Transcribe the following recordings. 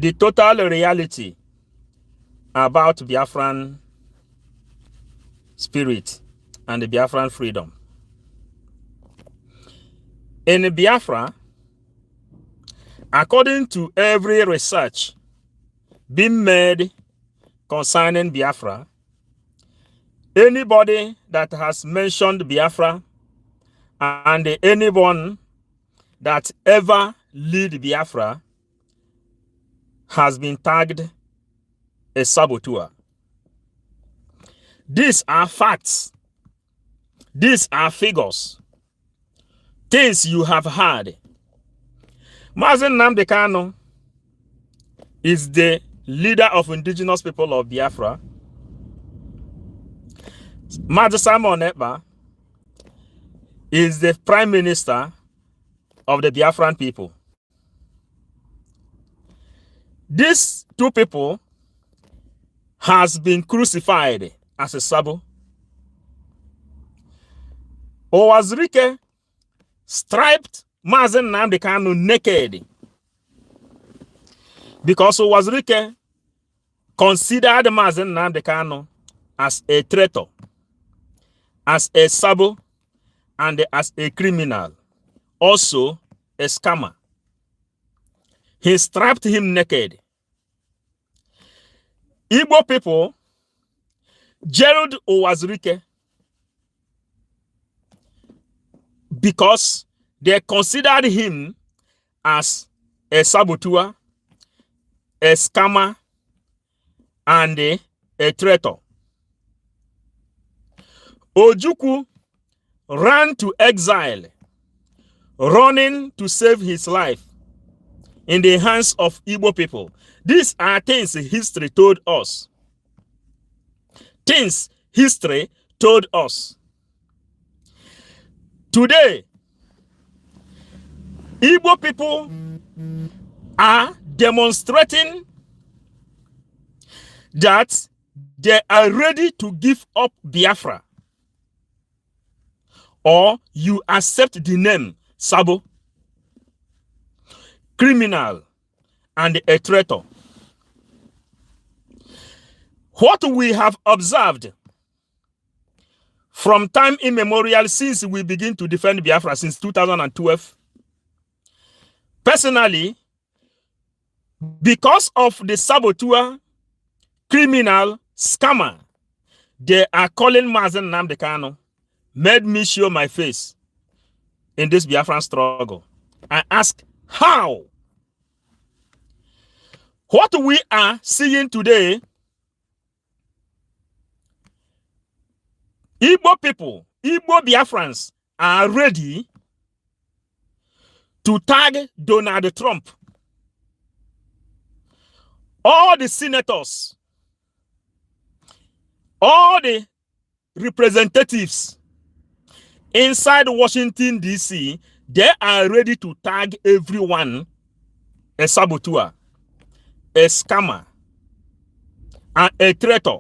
the total reality about Biafran spirit and the Biafran freedom. In Biafra, according to every research being made concerning Biafra, anybody that has mentioned Biafra and anyone that ever lead Biafra has been tagged a saboteur. These are facts. These are figures. Things you have heard. Mazen Nnamdi Kanu is the leader of indigenous people of Biafra. Mazi Simon Ekpa is the prime minister of the Biafran people. These two people has been crucified as a sabo. Owazirike striped Mazi Nnamdi Kanu naked because Owazirike considered Mazi Nnamdi Kanu as a traitor, as a sabo, and as a criminal, also a scammer. He stripped him naked. Igbo people jailed Owazirike because they considered him as a saboteur, a scammer, and a traitor. Ojukwu ran to exile, running to save his life in the hands of Igbo people. These are things history told us. Things history told us. Today, Igbo people are demonstrating that they are ready to give up Biafra, or you accept the name Sabo, criminal, and a traitor. What we have observed from time immemorial since we begin to defend Biafra since 2012, personally, because of the saboteur, criminal, scammer, they are calling Mazi Nnamdi Kanu, made me show my face in this Biafran struggle. I ask, how? What we are seeing today, Igbo people, Igbo Biafrans are ready to tag Donald Trump. All the senators, all the representatives inside Washington, D.C., they are ready to tag everyone a saboteur, a scammer, and a traitor,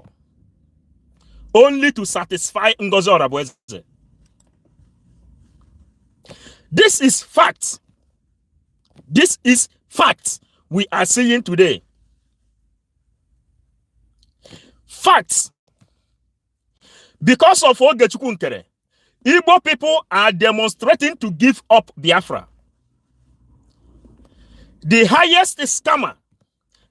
only to satisfy Ngozi Orabueze. This is fact. This is fact we are seeing today. Facts. Because of Ogechukwu Nkere, Igbo people are demonstrating to give up Biafra. The highest scammer,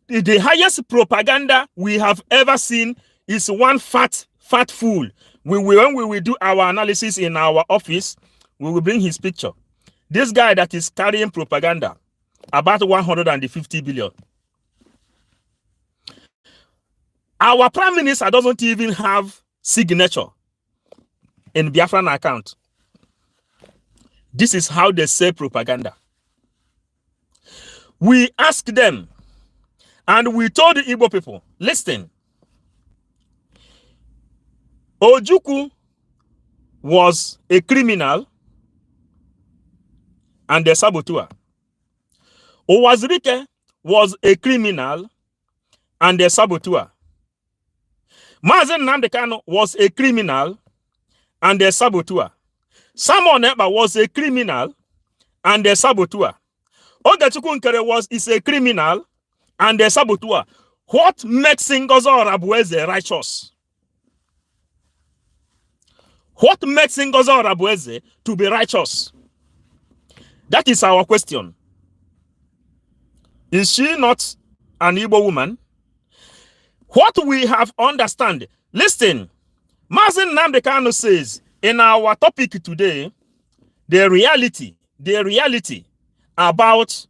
the highest propaganda we have ever seen is one fat fool. When we will do our analysis in our office, we will bring his picture. This guy that is carrying propaganda, about 150 billion. Our prime minister doesn't even have signature in Biafran account. This is how they say propaganda. We asked them, and we told the Igbo people, listen, Ojukwu was a criminal and a saboteur. Owazirike was a criminal and a saboteur. Mazi Nnamdi Kanu was a criminal and a saboteur. Simon Ekpa was a criminal and a saboteur. Ogechukwu Nkere is a criminal, and the saboteur. What makes Ngozi Orabueze righteous? What makes Ngozi Orabueze to be righteous? That is our question. Is she not an Igbo woman? What we have understand. Listen, Mazi Nnamdi Kanu says in our topic today, the reality about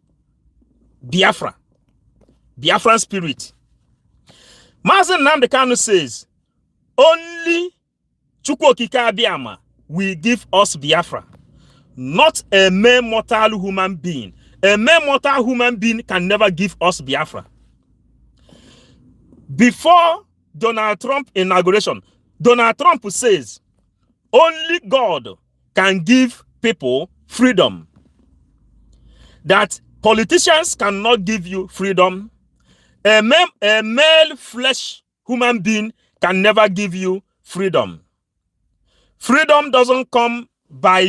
Biafra, Biafran spirit. Mazi Nnamdi Kanu says, only Chukwu Okike Abiyama will give us Biafra, not a mere mortal human being. A mere mortal human being can never give us Biafra. Before Donald Trump inauguration, Donald Trump says, only God can give people freedom. That politicians cannot give you freedom. A male flesh human being can never give you freedom. Freedom doesn't come by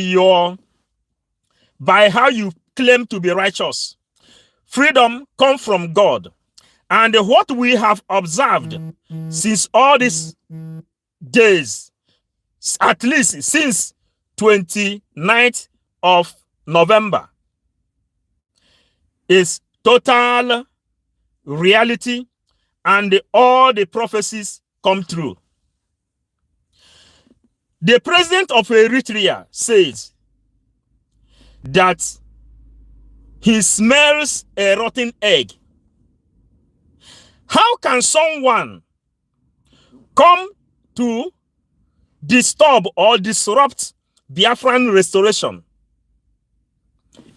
how you claim to be righteous. Freedom comes from God. And what we have observed since all these days, at least since 29th of November, is total reality, and all the prophecies come true. The president of Eritrea says that he smells a rotten egg. How can someone come to disturb or disrupt Biafran restoration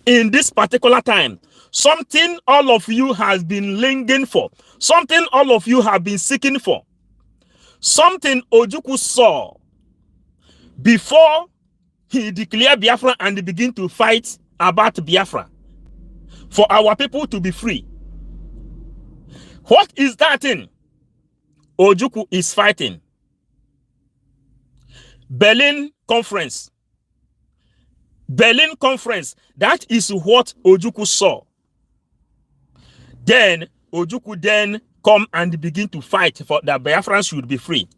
in this particular time? Something all of you have been longing for. Something all of you have been seeking for. Something Ojukwu saw before he declared Biafra and begin to fight about Biafra for our people to be free. What is that thing Ojukwu is fighting? Berlin Conference. Berlin Conference. That is what Ojukwu saw. Then Ojukwu then come and begin to fight for that Biafrans should be free.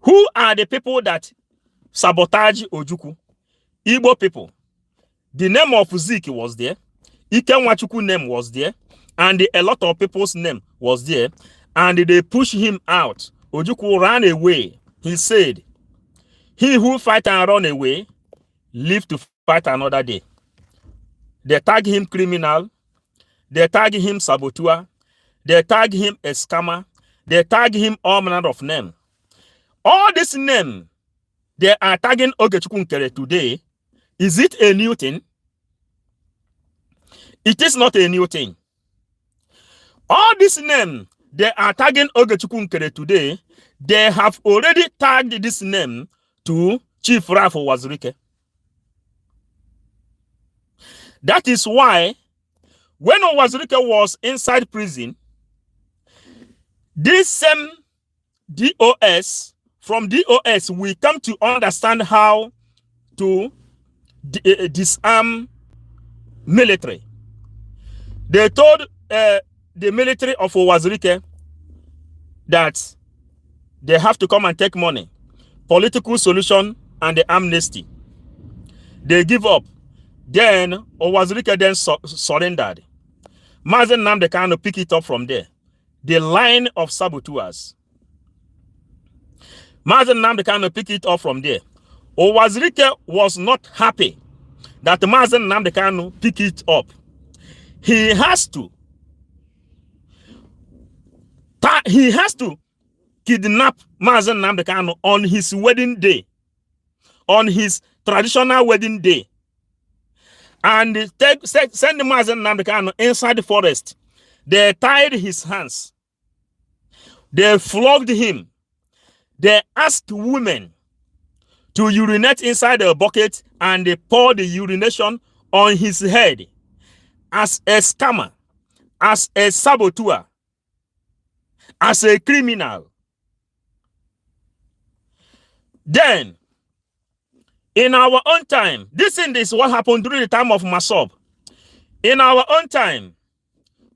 Who are the people that sabotage Ojukwu? Igbo people. The name of Zik was there. Ikenwachukwu name was there. And a lot of people's name was there. And they pushed him out. Ojukwu ran away. He said, he who fight and run away, live to fight another day. They tag him criminal. They tag him saboteur. They tag him a scammer. They tag him all manner of name. All this name they are tagging Ogechukwu Nkere today. Is it a new thing? It is not a new thing. All this name they are tagging Ogechukwu Nkere today, they have already tagged this name to Chief Rafo Wazirike. That is why when Wazirike was inside prison, this same DOS, from DOS, we come to understand how to disarm military. They told the military of Wazirike that they have to come and take money, political solution, and the amnesty. They give up. Then Wazirike then surrendered. Mazi Nnamdi Kanu pick it up from there. The line of saboteurs. Mazi Nnamdi Kanu pick it up from there. Wazirike was not happy that Mazi Nnamdi Kanu pick it up. He has to kidnap Mazi Nnamdi Kanu on his wedding day, on his traditional wedding day, and send Mazi Nnamdi Kanu inside the forest. They tied his hands. They flogged him. They asked women to urinate inside a bucket, and they poured the urination on his head as a scammer, as a saboteur, as a criminal. Then, in our own time, this is what happened during the time of Masob. In our own time,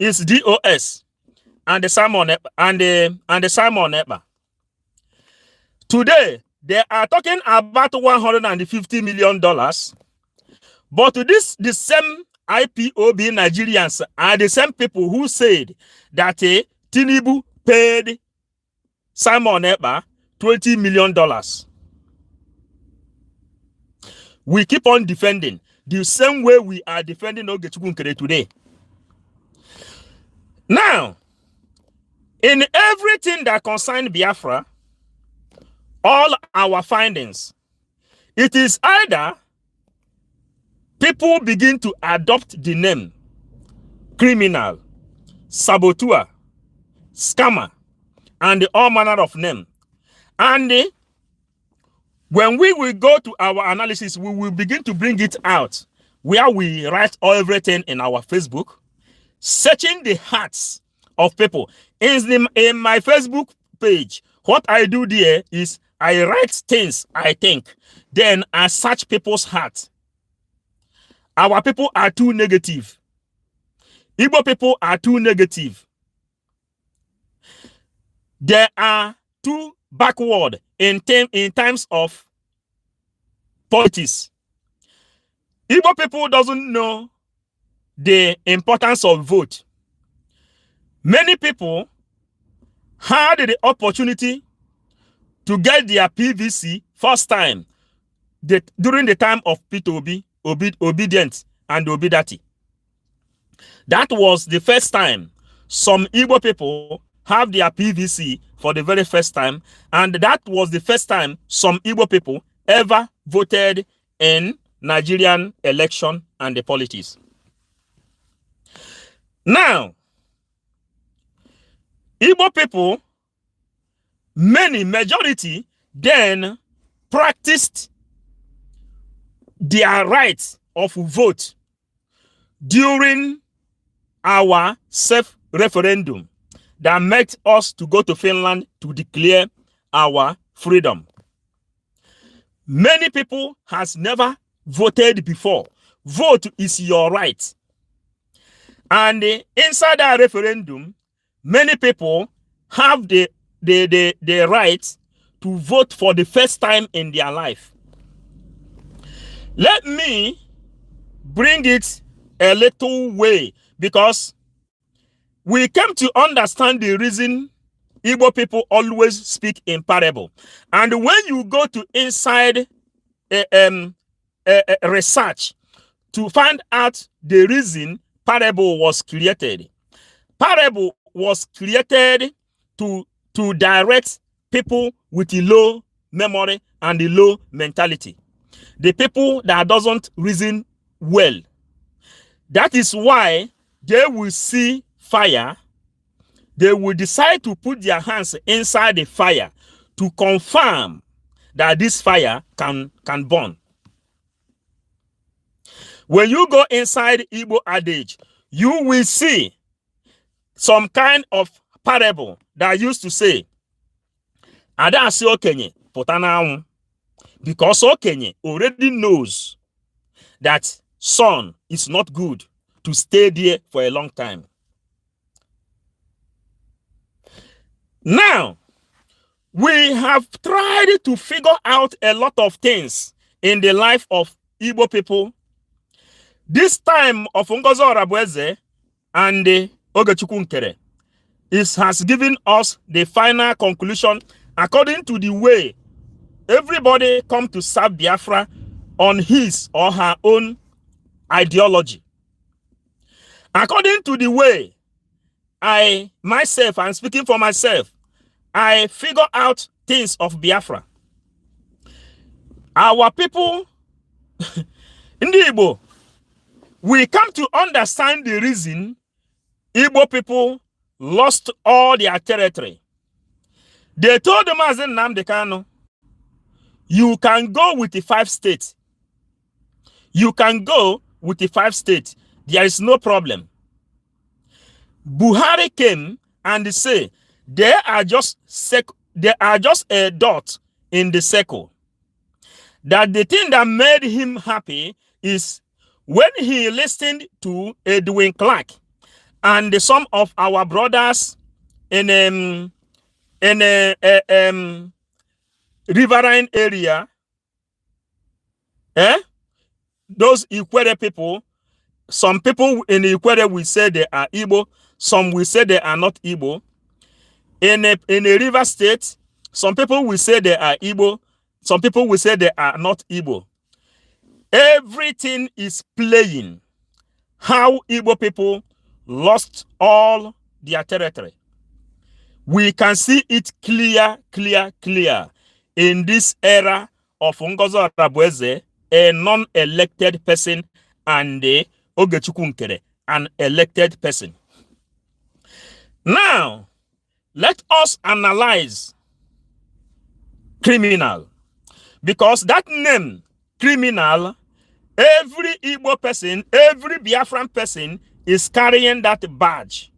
is DOS and the Simon and the Simon Ekpa. Today, they are talking about $150 million. But the same IPOB Nigerians are the same people who said that Tinubu paid Simon Ekpa $20 million. We keep on defending the same way we are defending Ogechukwu Nkere today. Now, in everything that concerns Biafra, all our findings, it is either people begin to adopt the name criminal, saboteur, scammer, and all manner of name. And when we will go to our analysis, we will begin to bring it out where we write everything in our Facebook, searching the hearts of people. In my Facebook page, what I do there is I write things I think, then I search people's hearts. Our people are too negative. Igbo people are too negative. They are too backward in terms of politics. Igbo people doesn't know the importance of vote. Many people had the opportunity to get their PVC first time during the time of Peter Obi, Obedient and Obidati. That was the first time some Igbo people have their PVC for the very first time, and that was the first time some Igbo people ever voted in Nigerian election and the politics. Now, Igbo people, majority, then practiced their right of vote during our self-referendum that made us to go to Finland to declare our freedom. Many people has never voted before. Vote is your right. And inside that referendum, many people have the right to vote for the first time in their life. Let me bring it a little way, because we came to understand the reason Igbo people always speak in parable. And when you go to inside research to find out the reason parable was created, parable was created to direct people with a low memory and a low mentality. The people that doesn't reason well. That is why they will see fire. They will decide to put their hands inside the fire to confirm that this fire can burn. When you go inside Igbo adage, you will see some kind of parable that used to say, Ada si okenye putana, because okenye already knows that sun is not good to stay there for a long time. Now, we have tried to figure out a lot of things in the life of Igbo people. This time of Ngozi Orabueze and Ogechukwu Nkere has given us the final conclusion according to the way everybody come to serve Biafra on his or her own ideology. According to the way I'm speaking for myself, I figure out things of Biafra. Our people in the Igbo, we come to understand the reason Igbo people lost all their territory. They told the Mazen Nnamdi Kanu, you can go with the 5 states. You can go with the 5 states. There is no problem. Buhari came and say they are just a dot in the circle. That the thing that made him happy is when he listened to Edwin Clark and some of our brothers in riverine area, those Ikwere people, some people in Ikwere will say they are Igbo, some will say they are not Igbo. In a river state, some people will say they are Igbo, some people will say they are not Igbo. Everything is playing how Igbo people lost all their territory. We can see it clear in this era of Ngozo Arabueze, a non-elected person, and Ogechukwu Nkere, an elected person. Now, let us analyze criminal, because that name, criminal, every Igbo person, every Biafran person is carrying that badge,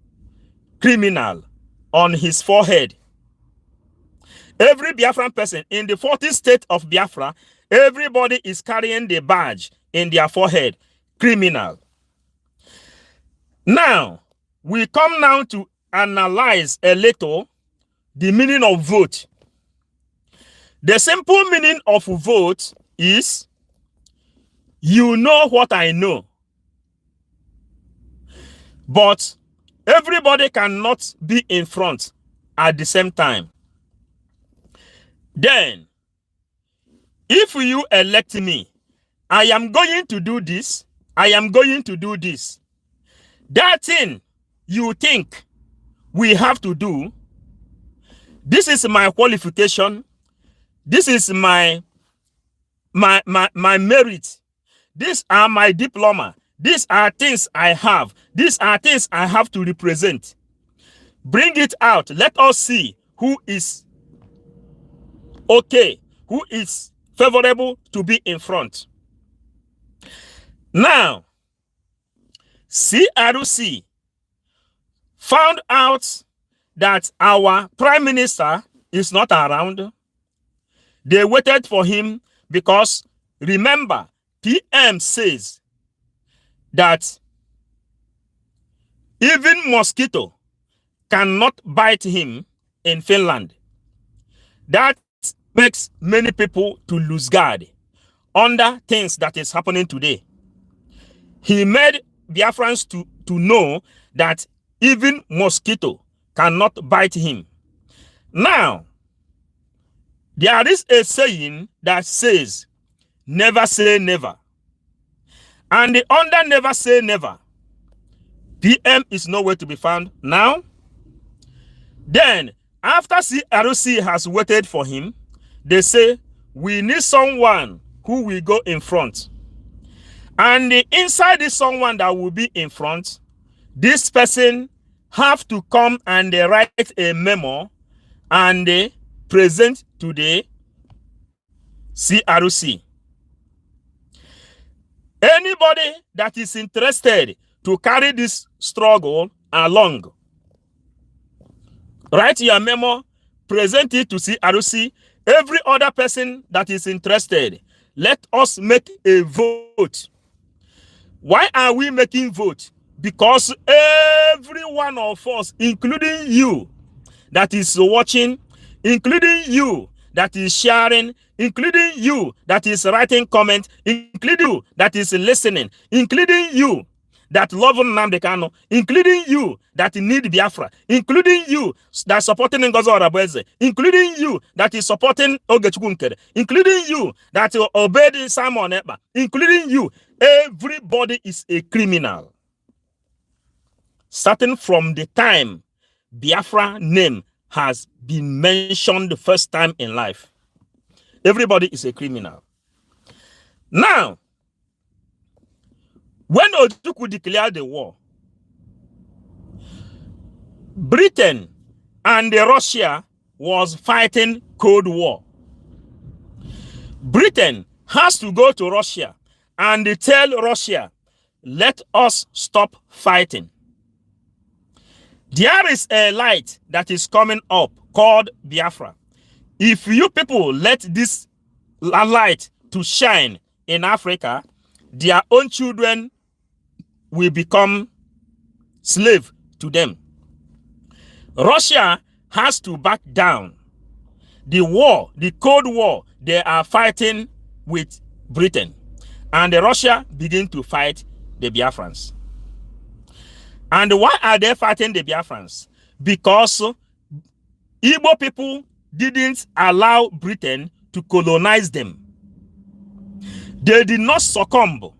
criminal, on his forehead. Every Biafran person in the 40th state of Biafra, everybody is carrying the badge in their forehead, criminal. Now, we come now to analyze a little the meaning of vote. The simple meaning of vote is, you know what I know, but everybody cannot be in front at the same time. Then, if you elect me, I am going to do this, I am going to do this. That thing you think we have to do, this is my qualification, this is my merit, these are my diploma, these are things I have, these are things I have to represent. Bring it out. Let us see who is okay, who is favorable to be in front. Now, CRC found out that our prime minister is not around. They waited for him because, remember, PM says that even mosquito cannot bite him in Finland. That makes many people to lose guard under things that is happening today. He made Biafrans to know that even mosquito cannot bite him. Now, there is a saying that says, never say never. And the under never say never, PM is nowhere to be found now. Then, after CRC has waited for him, they say, we need someone who will go in front. And inside this someone that will be in front, this person have to come and write a memo and present to the CRC. Anybody that is interested to carry this struggle along, write your memo, present it to CRC. Every other person that is interested, let us make a vote. Why are we making vote? Because every one of us, including you that is watching, including you that is sharing, including you that is writing comments, including you that is listening, including you that love Nnamdi Kanu, including you that need Biafra, including you that supporting Ngozo Arabueze, including you that is supporting Ogechukwu Nkere, including you that obeyed Simon Ekpa, including you, everybody is a criminal. Starting from the time Biafra name has been mentioned the first time in life, everybody is a criminal. Now, when Ojukwu declared the war, Britain and Russia was fighting Cold War. Britain has to go to Russia and tell Russia, let us stop fighting. There is a light that is coming up called Biafra. If you people let this light to shine in Africa, their own children will become slave to them. Russia has to back down. The war, the Cold War, they are fighting with Britain. And Russia begin to fight the Biafrans. And why are they fighting the Biafrans? Because Igbo people didn't allow Britain to colonize them. They did not succumb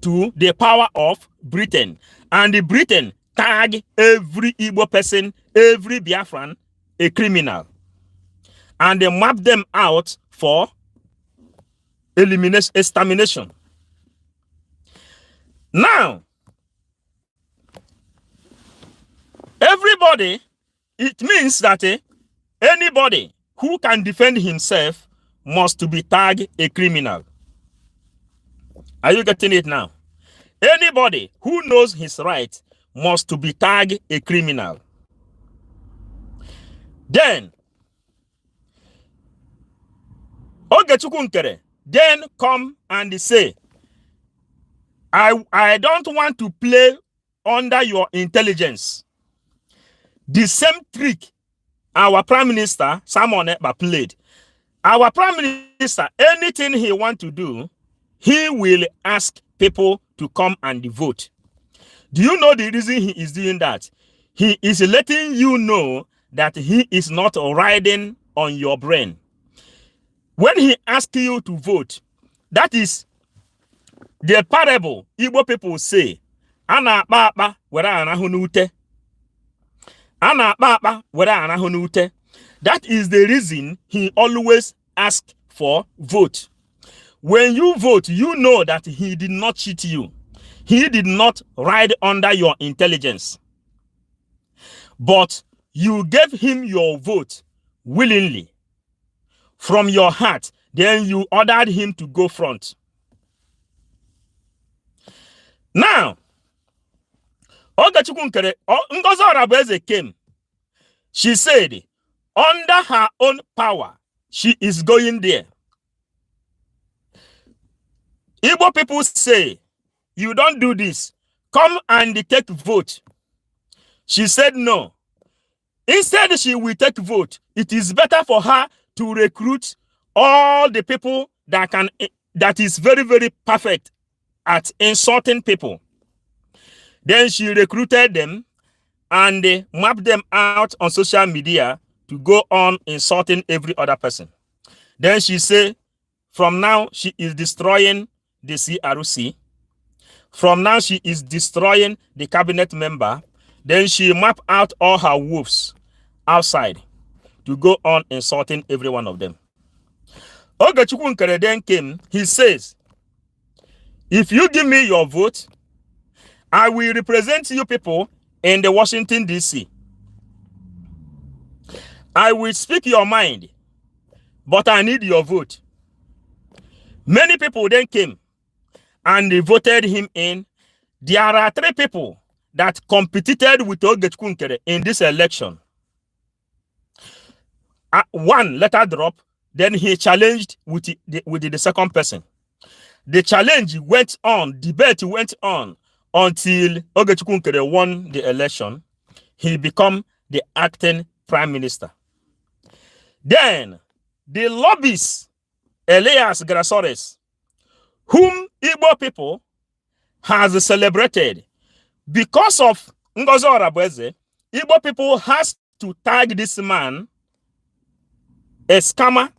to the power of Britain. And Britain tagged every Igbo person, every Biafran, a criminal. And they mapped them out for elimination, extermination. Now, everybody, it means that anybody who can defend himself must be tagged a criminal. Are you getting it now? Anybody who knows his right must be tagged a criminal. Then, then come and say, I don't want to play under your intelligence. The same trick our Prime Minister, Simon Ekpa, played. Our Prime Minister, anything he wants to do, he will ask people to come and vote. Do you know the reason he is doing that? He is letting you know that he is not riding on your brain. When he asks you to vote, that is the parable Igbo people say, Ana akpa were anahụ n'ute. Ana akpa were anahụ n'ute. That is the reason he always asks for vote. When you vote, you know that he did not cheat you. He did not ride under your intelligence. But you gave him your vote willingly from your heart. Then you ordered him to go front. Now, Ngozi Orabueze came. She said, under her own power, she is going there. Igbo people say, you don't do this. Come and take vote. She said no. Instead, she will take vote. It is better for her to recruit all the people that is very, very perfect at insulting people. Then she recruited them and mapped them out on social media to go on insulting every other person. Then she said, from now, she is destroying the CRC. From now, she is destroying the cabinet member. Then she mapped out all her wolves outside to go on insulting every one of them. Ogechukwu Nkere then came. He says, if you give me your vote, I will represent you people in the Washington, D.C. I will speak your mind, but I need your vote. Many people then came and they voted him in. There are 3 people that competed with Ogechukwu Nkere in this election. One letter drop, then he challenged with the second person. The challenge went on, debate went on until Ogechukwu Nkere won the election. He became the acting prime minister. Then the lobbyists, Elias Grasores, whom Igbo people has celebrated, because of Ngozi Orabueze, Igbo people has to tag this man a scammer,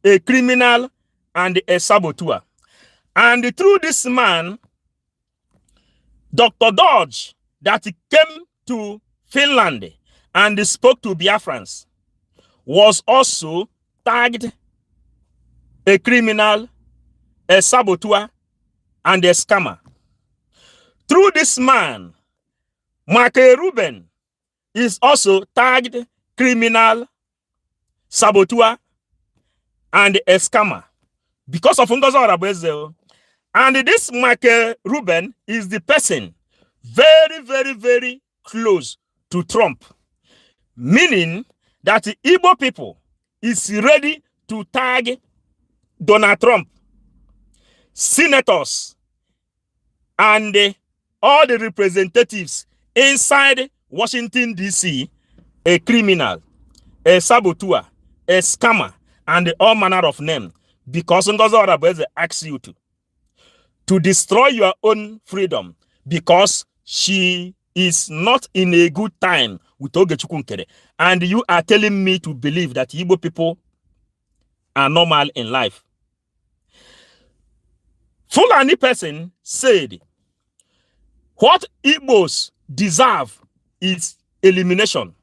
a criminal, and a saboteur. And through this man, Dr. Dodge, that came to Finland and spoke to Biafrans, was also tagged a criminal, a saboteur, and a scammer. Through this man, Michael Ruben is also tagged criminal, saboteur, and a scammer because of Ngozi Orabueze. And this Michael Ruben is the person very, very, very close to Trump, meaning that the Igbo people is ready to tag Donald Trump, senators, and all the representatives inside Washington, D.C., a criminal, a saboteur, a scammer, and all manner of names, because Ngozi Orabueze asks you to destroy your own freedom, because she is not in a good time with Ogechukwu Nkere. And you are telling me to believe that Igbo people are normal in life. Fulani person said, what Igbos deserve is elimination.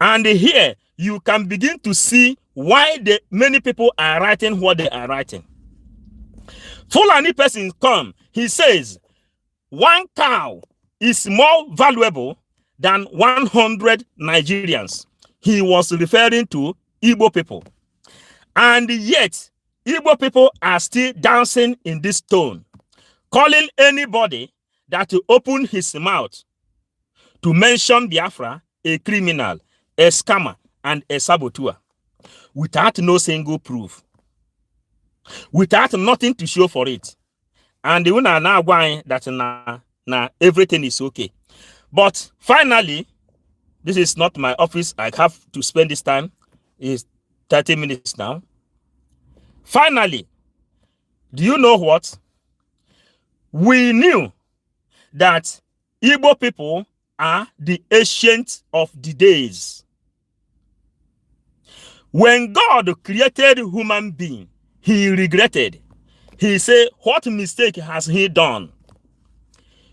And here you can begin to see why many people are writing what they are writing. Fulani person come, he says, one cow is more valuable than 100 Nigerians. He was referring to Igbo people. And yet, Igbo people are still dancing in this tone, calling anybody that to open his mouth to mention Biafra a criminal, a scammer, and a saboteur, without no single proof, without nothing to show for it. And you are now going that now everything is okay. But finally, this is not my office. I have to spend this time. It's 30 minutes now. Finally, do you know what? We knew that Igbo people are the ancient of the days. When God created human being, he regretted. He said, what mistake has he done?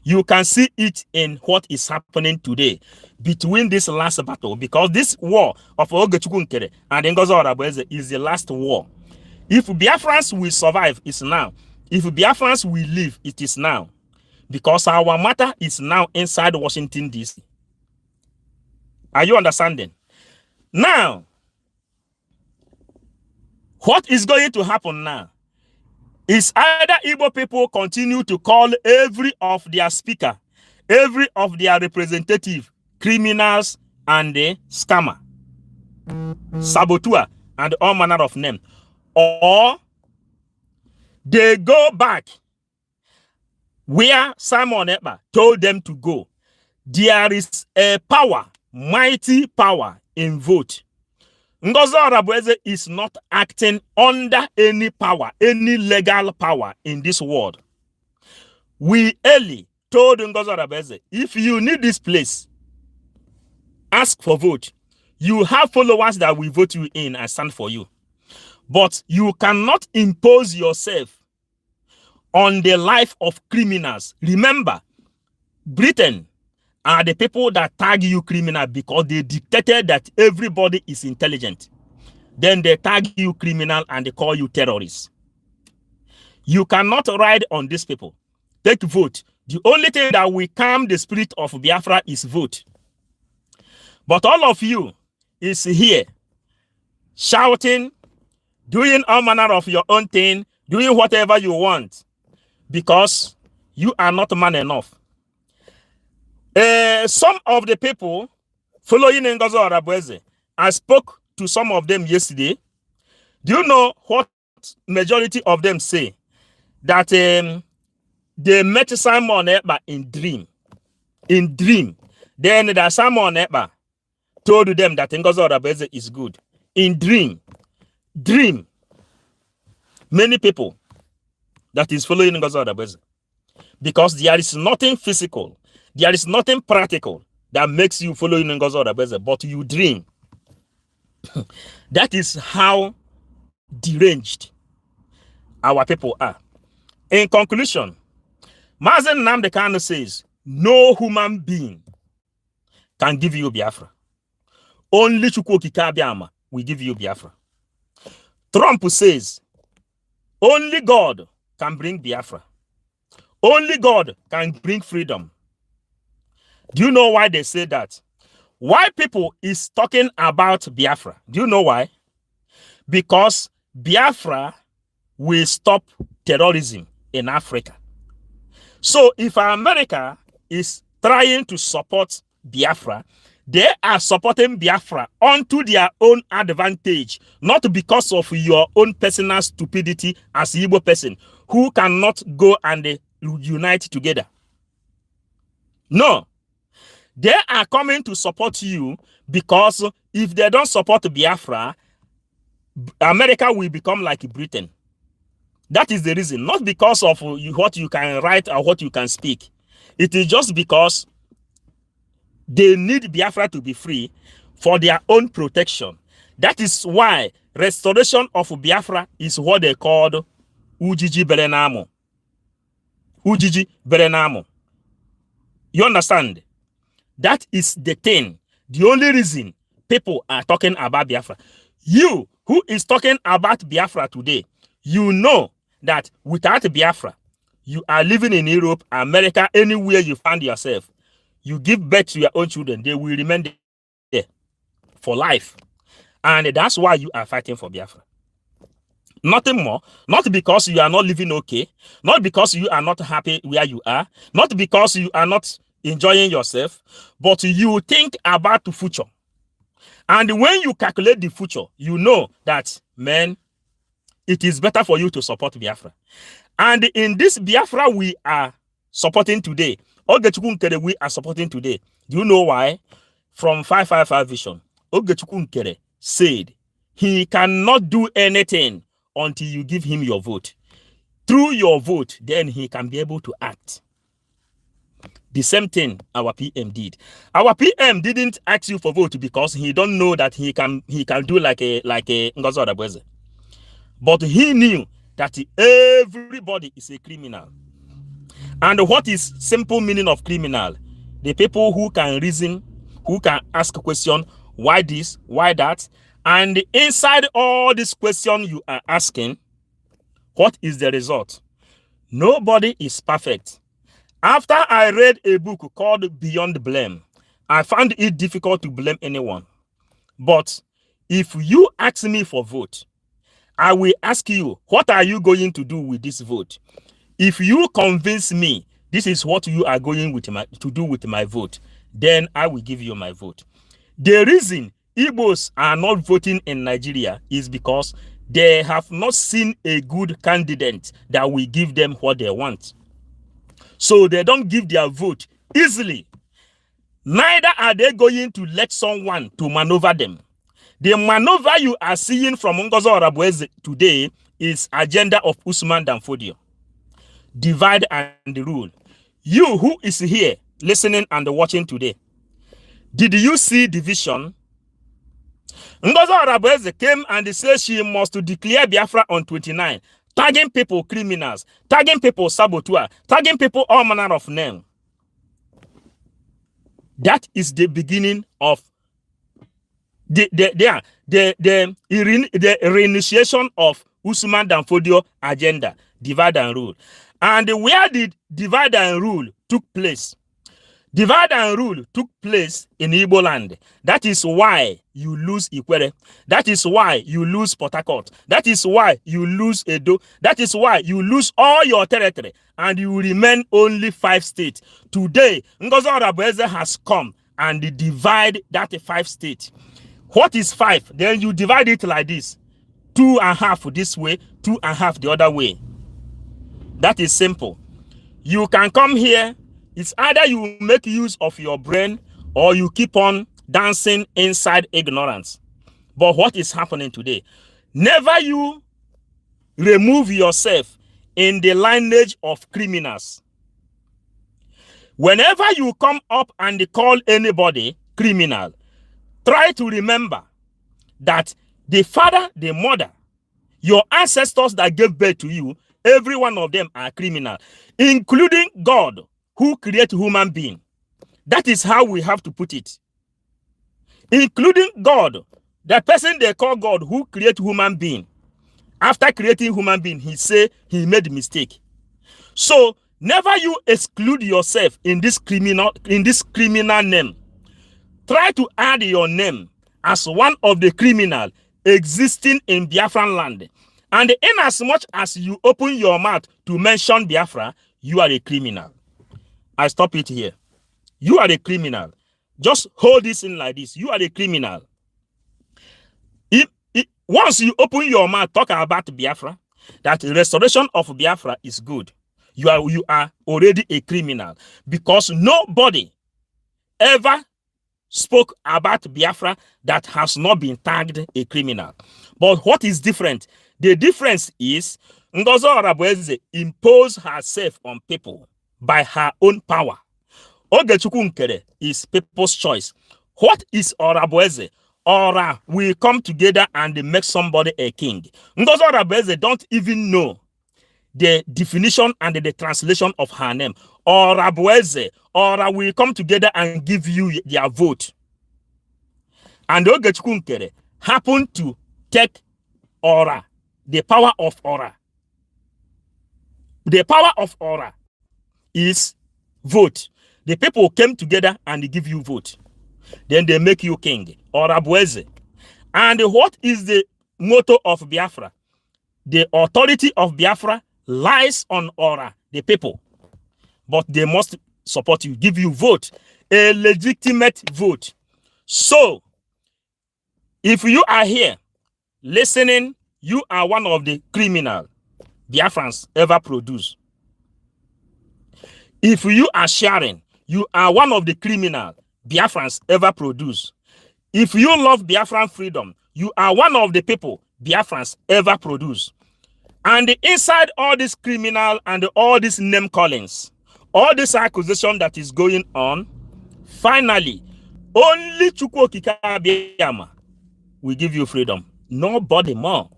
You can see it in what is happening today between this last battle, because this war of Ogechukwu Nkere and Ngozi Orabueze is the last war. If Biafrans will survive, it's now. If Biafrans will live, it is now. Because our matter is now inside Washington, D.C. Are you understanding? Now, what is going to happen now is either Igbo people continue to call every of their speaker, every of their representative, criminals and a scammer, saboteur, and all manner of names, or they go back where Simon Ekpa told them to go. There is a power, mighty power in vote. Ngozi Orabueze is not acting under any power, any legal power in this world. We early told Ngozi Orabueze, if you need this place, ask for vote. You have followers that will vote you in and stand for you. But you cannot impose yourself on the life of criminals. Remember, Britain are the people that tag you criminal because they dictated that everybody is intelligent. Then they tag you criminal and they call you terrorists. You cannot ride on these people. Take vote. The only thing that will calm the spirit of Biafra is vote. But all of you is here shouting, doing all manner of your own thing, doing whatever you want, because you are not man enough. Some of the people following Ngozi Orabueze, I spoke to some of them yesterday. Do you know what majority of them say? That they met Simon Ekpa in dream. In dream. Then that Simon Ekpa told them that Ngozi Orabueze is good. In dream. Dream. Many people that is following Ngozi Orabueze. Because there is nothing physical, there is nothing practical that makes you following Ngozi Orabueze, but you dream. That is how deranged our people are. In conclusion, Mazen Nnamdi Kanu says, no human being can give you Biafra. Only Chukwu Okike Abiama will give you Biafra. Trump says, only God can bring Biafra. Only God can bring freedom. Do you know why they say that? Why people is talking about Biafra? Do you know why? Because Biafra will stop terrorism in Africa. So if America is trying to support Biafra, they are supporting Biafra onto their own advantage, not because of your own personal stupidity as Igbo person who cannot go and unite together. No. They are coming to support you because if they don't support Biafra, America will become like Britain. That is the reason. Not because of what you can write or what you can speak. It is just because they need Biafra to be free for their own protection. That is why restoration of Biafra is what they called Ujiji Berenamo. Ujiji Berenamo. You understand? That is the thing. The only reason people are talking about Biafra. You who is talking about Biafra today, you know that without Biafra, you are living in Europe, America, anywhere you find yourself. You give birth to your own children, they will remain there for life. And that's why you are fighting for Biafra. Nothing more. Not because you are not living okay. Not because you are not happy where you are. Not because you are not enjoying yourself. But you think about the future. And when you calculate the future, you know that, man, it is better for you to support Biafra. And in this Biafra we are supporting today, Ogechukwu Nkere we are supporting today. Do you know why? From 555 Vision, Ogechukwu Nkere said he cannot do anything until you give him your vote. Through your vote, then he can be able to act. The same thing our PM did. Our PM didn't ask you for vote because he don't know that he can do like a Ngozi Odabweze. But he knew that everybody is a criminal. And what is simple meaning of criminal? The people who can reason, who can ask a question, why this, why that? And inside all this question you are asking, what is the result? Nobody is perfect. After I read a book called Beyond Blame, I found it difficult to blame anyone. But if you ask me for vote, I will ask you, what are you going to do with this vote? If you convince me this is what you are going to do with my vote, then I will give you my vote. The reason Igbos are not voting in Nigeria is because they have not seen a good candidate that will give them what they want. So they don't give their vote easily. Neither are they going to let someone to maneuver them. The maneuver you are seeing from Ngozi Odabweze today is agenda of Usman Danfodio. Divide and rule. You who is here listening and watching today, did you see division? Ngozi Odabweze came and said she must declare Biafra on 29, tagging people criminals, tagging people saboteurs, tagging people all manner of names. That is the beginning of the reinitiation of Usman Danfodio agenda, divide and rule. And where did divide and rule took place? Divide and rule took place in Igbo land. That is why you lose Ikwere. That is why you lose Port Harcourt. That is why you lose Edo. That is why you lose all your territory and you remain only 5 states. Today, Ngozi Odabweze has come and divide that 5 states. What is 5? Then you divide it like this. 2.5 this way, 2.5 the other way. That is simple. You can come here. It's either you make use of your brain or you keep on dancing inside ignorance. But what is happening today? Never you remove yourself in the lineage of criminals. Whenever you come up and call anybody criminal, try to remember that the father, the mother, your ancestors that gave birth to you, every one of them are criminal, including God, who created human being. That is how we have to put it. Including God, the person they call God, who created human being. After creating human being, he say he made a mistake. So never you exclude yourself in this criminal name. Try to add your name as one of the criminal existing in Biafran land. And in as much as you open your mouth to mention Biafra, you are a criminal. I stop it here. You are a criminal. Just hold this in like this. You are a criminal. Once you open your mouth, talk about Biafra, that the restoration of Biafra is good, you are already a criminal, because nobody ever spoke about Biafra that has not been tagged a criminal. But what is different? The difference is Ngozi Orabueze imposed herself on people by her own power. Ogechukwu Nkere is people's choice. What is Orabueze? Ora will come together and make somebody a king. Ngozi Orabueze don't even know the definition and the translation of her name. Orabueze, Ora will come together and give you their vote. And Ogechukwu Nkere happened to take Ora, the power of Ora. The power of Ora is vote. The people came together and they give you vote. Then they make you king, Orabueze. And what is the motto of Biafra? The authority of Biafra lies on Ora, the people. But they must support you, give you vote, a legitimate vote. So, if you are here listening, you are one of the criminal Biafrans ever produced. If you are sharing, you are one of the criminal Biafrans ever produced. If you love Biafran freedom, you are one of the people Biafrans ever produced. And inside all this criminal and all these name callings, all this accusation that is going on, finally, only Chukwu Okike Abiyama will give you freedom. Nobody more.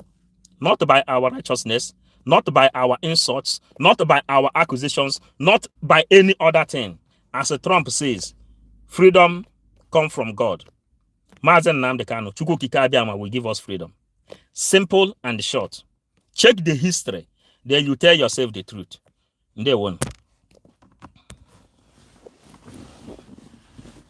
Not by our righteousness, not by our insults, not by our accusations, not by any other thing. As Trump says, freedom comes from God. Mazen Nnamdi Kanu, Chukwu Okike Abiyama will give us freedom. Simple and short. Check the history, then you tell yourself the truth. They won.